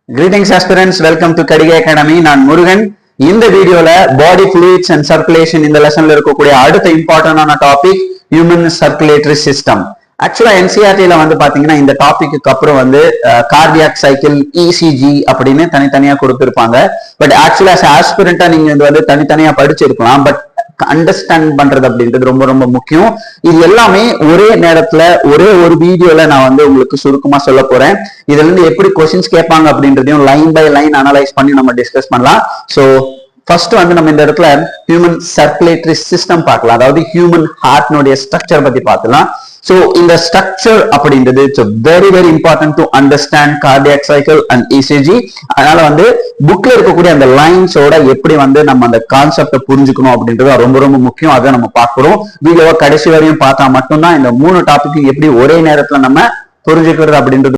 Greetings aspirants, welcome to Kadiga Academy. நான் முருகன். இந்த வீடியோல பாடி fluids and circulation இந்த லெசன்ல இருக்கக்கூடிய அடுத்த இம்பார்ட்டன்டான டாபிக் ஹியூமன் சர்க்குலேட்டரி சிஸ்டம். ஆக்சுவலா என்சிஆர்டில வந்து பாத்தீங்கன்னா இந்த டாபிக்கு அப்புறம் வந்து கார்டியாக் சைக்கிள், இசிஜி அப்படின்னு தனித்தனியா கொடுத்திருப்பாங்க. பட் ஆக்சுவலா ஆஸ்பிரண்டா நீங்க இது வந்து தனித்தனியா படிச்சிருக்கலாம். பட் அண்டர்ஸ்டாண்ட் பண்றது அப்படின்றது ரொம்ப ரொம்ப முக்கியம். இது எல்லாமே ஒரே நேரத்துல ஒரே ஒரு வீடியோல நான் வந்து உங்களுக்கு சுருக்கமா சொல்ல போறேன். இதுல இருந்து எப்படி கொஸ்டின்ஸ் கேட்பாங்க அப்படின்றதையும் லைன் பை லைன் அனலைஸ் பண்ணி நம்ம டிஸ்கஸ் பண்ணலாம். சோ ஃபர்ஸ்ட் வந்து நம்ம இந்த இடத்துல ஹியூமன் சர்க்குலேட்டரி சிஸ்டம் பார்க்கலாம். அதாவது ஹியூமன் ஹார்ட்னுடைய ஸ்ட்ரக்சர் பத்தி பார்க்கலாம். So இந்த ஸ்ட்ரக்சர் அப்படின்றது it's very very important to understand cardiac cycle and ECG. அதனால வந்து புக்ல இருக்கக்கூடிய அந்த லைன்ஸோட எப்படி வந்து நம்ம அந்த கான்செப்டை புரிஞ்சுக்கணும் அப்படின்றது ரொம்ப ரொம்ப முக்கியம். அதை நம்ம பார்க்கிறோம். வீடியோவை கடைசி வரையும் பார்த்தா மட்டும்தான் இந்த 3 டாபிக் எப்படி ஒரே நேரத்துல நம்ம புரிஞ்சுக்கிறது அப்படின்றது